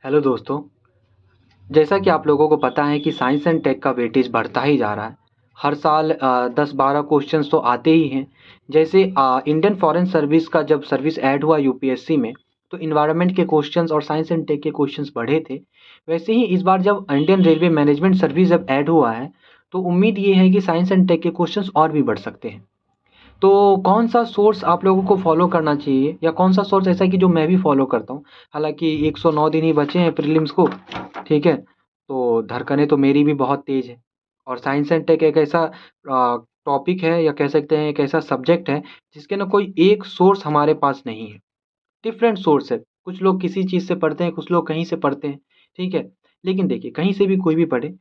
Hello दोस्तों। जैसा कि आप लोगों को पता है कि साइंस एंड टेक का वेटेज बढ़ता ही जा रहा है। हर साल 10-12 क्वेश्चंस तो आते ही हैं। जैसे इंडियन फॉरेन सर्विस का जब सर्विस ऐड हुआ यूपीएससी में, तो इन्वायरमेंट के क्वेश्चंस और साइंस एंड टेक के क्वेश्चंस बढ़े थे। वैसे ही इस बार जब इंडियन रेलवे मैनेजमेंट सर्विस जब ऐड हुआ है, तो उम्मीद ये है कि साइंस एंड टेक के क्वेश्चंस और भी बढ़ सकते हैं। तो कौन-सा सोर्स आप लोगों को फ़ॉलो करना चाहिए, या कौन-सा सोर्स ऐसा है कि जो मैं भी फ़ॉलो करता हूँ? हालाँकि 109 दिन ही बचे हैं प्रीलिम्स को, ठीक है? तो धड़कनें तो मेरी भी बहुत तेज़ है। और साइंस एंड टेक एक ऐसा टॉपिक है, या कह सकते हैं एक ऐसा सब्जेक्ट है जिसके ना कोई एक सोर्स हमारे पास नहीं है। डिफरेंट सोर्स है। कुछ लोग किसी चीज़ से पढ़ते हैं, कुछ लोग कहीं से पढ़ते हैं, ठीक है? लेकिन देखिए, कहीं से भी कोई भी पढ़े,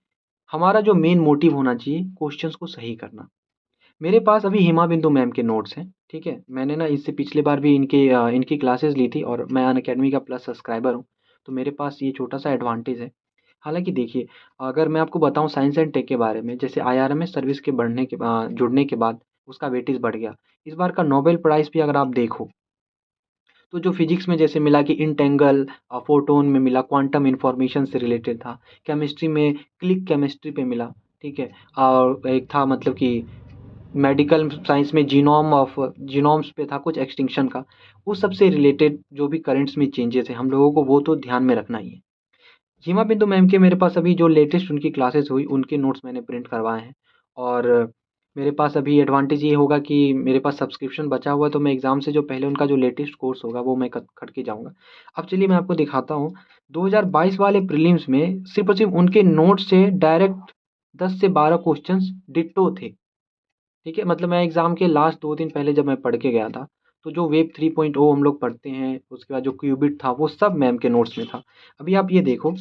हमारा जो मेन मोटिव होना चाहिए क्वेश्चन्स को सही करना। मेरे पास अभी हिमा बिंदु मैम के नोट्स हैं, ठीक है? मैंने ना इससे पिछले बार भी इनकी क्लासेस ली थी, और मैं अनअकैडमी का प्लस सब्सक्राइबर हूँ, तो मेरे पास ये छोटा-सा एडवांटेज है। हालाँकि देखिए, अगर मैं आपको बताऊँ साइंस एंड टेक के बारे में, जैसे आईआरएमएस सर्विस के जुड़ने के बाद उसका वेटेज बढ़ गया। इस बार का नोबेल प्राइज़ भी अगर आप देखो, तो जो फिज़िक्स में जैसे मिला कि इंटेंगल, फोटोन में मिला, क्वांटम इन्फॉर्मेशन से रिलेटेड था। केमिस्ट्री में क्लिक केमिस्ट्री पे मिला, ठीक है? और एक था मतलब कि मेडिकल साइंस में जीनोम्स पे था कुछ एक्सटिंक्शन का। उस सब से रिलेटेड जो भी करंट्स में चेंजेस हैं, हम लोगों को वो तो ध्यान में रखना ही है। हिमा बिंदु मैम के मेरे पास अभी जो लेटेस्ट उनकी क्लासेस हुई, उनके नोट्स मैंने प्रिंट करवाए हैं। और मेरे पास अभी एडवांटेज ये होगा कि मेरे पास सब्सक्रिप्शन बचा हुआ है, तो मैं एग्ज़ाम से जो पहले उनका जो लेटेस्ट कोर्स होगा वो मैं क करके जाऊँगा। अब चलिए मैं आपको दिखाता हूँ, 2022 वाले प्रीलिम्स में सिर्फ़ और सिर्फ़ उनके नोट्स से डायरेक्ट 10 से 12 क्वेश्चन्स डिट्टो थे। ठीक है? मतलब मैं एग्ज़ाम के लास्ट 2 दिन पहले जब मैं पढ़ के गया था, तो जो वेब 3.0 हम लोग पढ़ते हैं, उसके बाद जो क्यूबिट था, वो सब मैम के नोट्स में था। अभी आप ये देखो,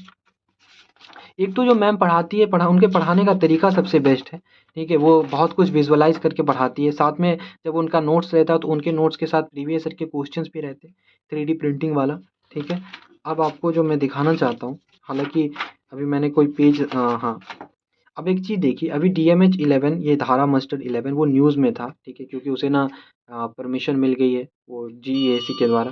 एक तो जो मैम पढ़ाती है, उनके पढ़ाने का तरीका सबसे बेस्ट है, ठीक है? वो बहुत कुछ विज़ुअलाइज़ करके पढ़ाती है। साथ में जब उनका नोट्स रहता है, तो उनके नोट्स के साथ प्रीवियस ईयर के क्वेश्चंस भी रहते हैं, 3D प्रिंटिंग वाला, ठीक है? अब आपको जो मैं दिखाना चाहता हूँ, हालाँकि अभी मैंने कोई पेज हाँ। अब एक चीज़ देखिए, अभी डीएमएच 11, ये धारा मस्टर्ड 11 वो न्यूज़ में था, ठीक है? क्योंकि उसे ना परमिशन मिल गई है, वो जीएसी के द्वारा।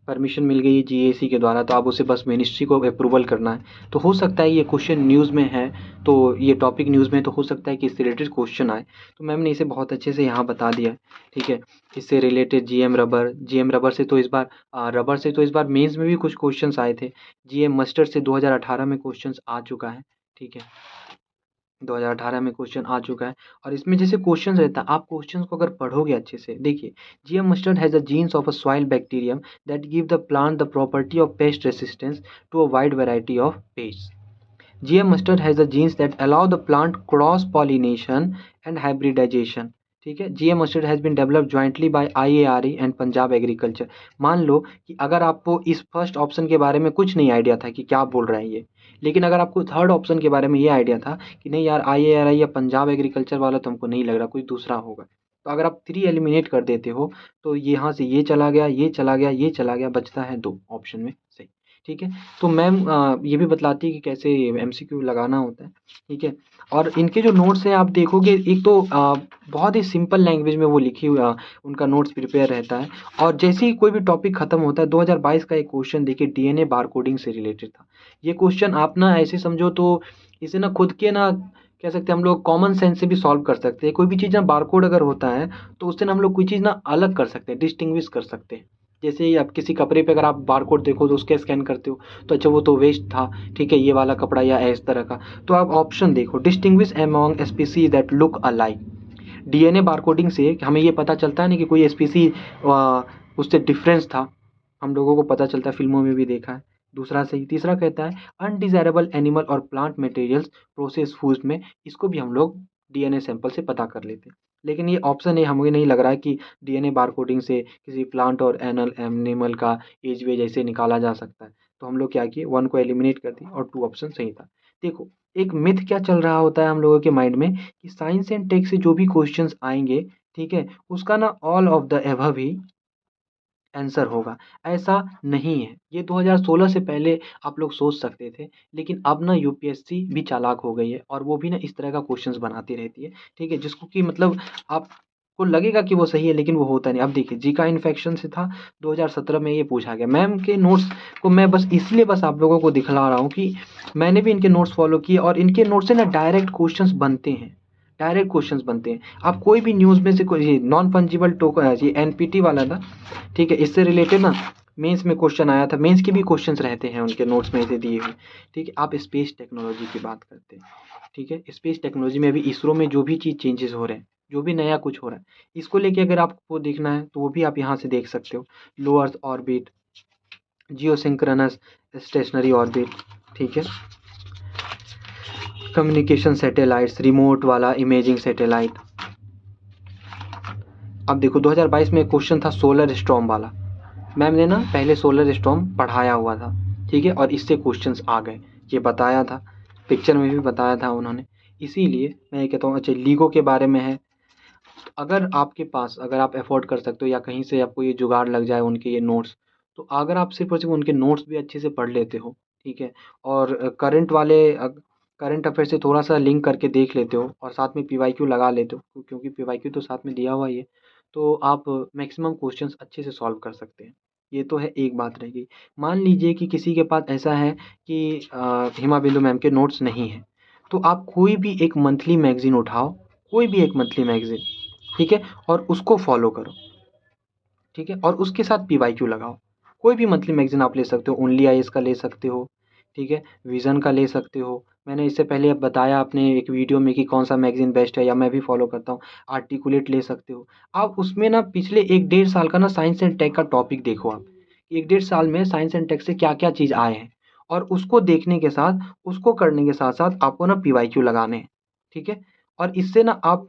परमिशन मिल गई है जीएसी के द्वारा, तो अब उसे बस मिनिस्ट्री को अप्रूवल करना है। तो हो सकता है ये क्वेश्चन न्यूज़ में है, तो ये टॉपिक न्यूज़ में है, तो हो सकता है कि इससे रिलेटेड क्वेश्चन आए। तो मैम ने इसे बहुत अच्छे से यहाँ बता दिया है, ठीक है? इससे रिलेटेड जीएम रबर से तो इस बार रबर से तो इस बार मेंस में भी कुछ क्वेश्चंस आए थे। जीएम मस्टर्ड से 2018 में क्वेश्चंस आ चुका है, ठीक है? 2018 में क्वेश्चन आ चुका है। और इसमें जैसे क्वेश्चन रहता है, आप क्वेश्चन को अगर पढ़ोगे अच्छे से, देखिए, GM mustard has a genes of a soil bacterium that give the plant the property of pest resistance to a wide variety of pest. GM mustard has the genes that allow the plant cross pollination and hybridization। ठीक है? GM mustard has been developed jointly by IARE and Punjab agriculture. मान लो कि अगर आपको इस first option के बारे में कुछ नहीं आइडिया था कि क्या बोल रहा है ये, लेकिन अगर आपको थर्ड ऑप्शन के बारे में ये आइडिया था कि नहीं यार, IARE या पंजाब एग्रीकल्चर वाला तो हमको नहीं लग रहा, कोई दूसरा होगा, तो अगर आप 3 एलिमिनेट कर देते हो, तो यहाँ से ये चला गया, ये चला गया, ये चला गया, बचता है 2 ऑप्शन में से। ठीक है? तो मैम ये भी बतलाती है कि कैसे एमसीक्यू लगाना होता है, ठीक है? और इनके जो नोट्स हैं आप देखोगे, एक तो बहुत ही सिंपल लैंग्वेज में वो लिखी हुई उनका नोट्स प्रिपेयर रहता है। और जैसे ही कोई भी टॉपिक खत्म होता है, 2022 का एक क्वेश्चन देखिए, डीएनए बारकोडिंग से रिलेटेड था। ये क्वेश्चन आप ना ऐसे समझो, तो इसे ना खुद के ना कह सकते हैं हम लोग कॉमन सेंस से भी सॉल्व कर सकते हैं। कोई भी चीज़ ना बारकोड अगर होता है, तो उससे ना हम लोग कोई चीज़ ना अलग कर सकते हैं, डिस्टिंग्विश कर सकते हैं। जैसे ही आप किसी कपड़े पे अगर आप बारकोड देखो, तो उसके स्कैन करते हो, तो अच्छा वो तो वेस्ट था, ठीक है, ये वाला कपड़ा या इस तरह का। तो आप ऑप्शन देखो, distinguish among species that look alike. DNA barcoding से हमें ये पता चलता है ना कि कोई स्पीसी उससे डिफरेंस था, हम लोगों को पता चलता है, फिल्मों में भी देखा है। दूसरा सही। तीसरा कहता है अनडिजायरेबल एनिमल और प्लांट मटेरियल्स प्रोसेस फूड में, इसको भी हम लोग डीएनए सैंपल से पता कर लेते हैं। लेकिन ये ऑप्शन है, हमें नहीं लग रहा है कि डीएनए बारकोडिंग से किसी प्लांट और एनिमल का एज वेज ऐसे निकाला जा सकता है। तो हम लोग क्या किए, 1 को एलिमिनेट कर दिए और 2 ऑप्शन सही था। देखो, एक मिथ क्या चल रहा होता है हम लोगों के माइंड में कि साइंस एंड टेक से जो भी क्वेश्चंस आएँगे, ठीक है, उसका ना all of the above he answer होगा। ऐसा नहीं है। ये 2016 से पहले आप लोग सोच सकते थे, लेकिन अब ना यूपीएससी भी चालाक हो गई है, और वो भी ना इस तरह का क्वेश्चंस बनाती रहती है, ठीक है? जिसको कि मतलब आप को लगेगा कि वो सही है, लेकिन वो होता नहीं। अब देखिए जीका इन्फेक्शन से था, 2017 में ये पूछा गया। मैम के नोट्स को मैं बस इसलिए बस आप लोगों को दिखला रहा हूँ कि मैंने भी इनके नोट्स फॉलो किए, और इनके नोट्स से ना डायरेक्ट क्वेश्चंस बनते हैं, डायरेक्ट क्वेश्चंस बनते हैं। आप कोई भी न्यूज़ में से कोई, ये नॉन फंजिबल टोकन, ये एनपीटी वाला था, ठीक है, इससे रिलेटेड ना मेंस में क्वेश्चन आया था, मेंस के भी क्वेश्चंस रहते हैं उनके नोट्स में से दिए हुए, ठीक है। आप स्पेस टेक्नोलॉजी की बात करते हैं, ठीक है, स्पेस टेक्नोलॉजी में अभी इसरो में जो भी चीज़ चेंजेस हो रहे हैं, जो भी नया कुछ हो रहा है, इसको लेके अगर आपको देखना है तो वो भी आप यहाँ से देख सकते हो। Low earth orbit, geosynchronous stationary orbit, ठीक है, कम्युनिकेशन सैटेलाइट्स, रिमोट वाला इमेजिंग सैटेलाइट। अब देखो 2022 में क्वेश्चन था सोलर स्टॉर्म वाला, मैम ने ना पहले सोलर स्टॉर्म पढ़ाया हुआ था, ठीक है, और इससे क्वेश्चंस आ गए, ये बताया था, पिक्चर में भी बताया था उन्होंने। इसीलिए मैं ये कहता हूँ। अच्छा, लीगो के बारे में है, अगर आपके पास, अगर आप अफोर्ड कर सकते हो या कहीं से आपको ये जुगाड़ लग जाए उनके ये नोट्स, तो अगर आप सिर्फ और सिर्फ उनके नोट्स भी अच्छे से पढ़ लेते हो, ठीक है, और करंट वाले करंट अफेयर से थोड़ा सा लिंक करके देख लेते हो, और साथ में पीवाईक्यू लगा लेते हो, क्योंकि पीवाईक्यू तो साथ में दिया हुआ ही है, तो आप मैक्सिमम क्वेश्चंस अच्छे से सॉल्व कर सकते हैं। ये तो है, एक बात रह गई। मान लीजिए कि किसी के पास ऐसा है कि हिमा बिंदु मैम के नोट्स नहीं हैं, तो आप कोई भी एक मंथली मैगज़ीन उठाओ, कोई भी एक मंथली मैगज़ीन, ठीक है, और उसको फॉलो करो, ठीक है, और उसके साथ पीवाईक्यू लगाओ। कोई भी मंथली मैगज़ीन आप ले सकते हो, ओनली आईएएस का ले सकते हो, ठीक है, विज़न का ले सकते हो। मैंने इससे पहले अब बताया अपने एक वीडियो में कि कौन-सा मैगज़ीन बेस्ट है, या मैं भी फॉलो करता हूँ। आर्टिकुलेट ले सकते हो। आप उसमें ना पिछले 1 डेढ़ साल का ना साइंस एंड टेक का टॉपिक देखो आप। 1 डेढ़ साल में साइंस एंड टेक से क्या-क्या चीज़ आए हैं, और उसको देखने के साथ, उसको करने के साथ-साथ आपको ना पीवाईक्यू लगाने हैं, ठीक है? और इससे ना आप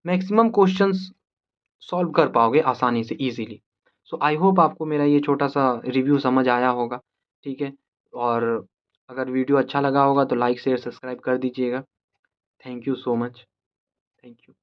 मैक्सिमम क्वेश्चंस सॉल्व कर पाओगे आसानी से, ईज़िली। सो आई होप आपको मेरा ये छोटा-सा रिव्यू समझ आया होगा, ठीक है? और अगर वीडियो अच्छा लगा होगा तो लाइक, शेयर, सब्सक्राइब कर दीजिएगा। Thank you so much. Thank you.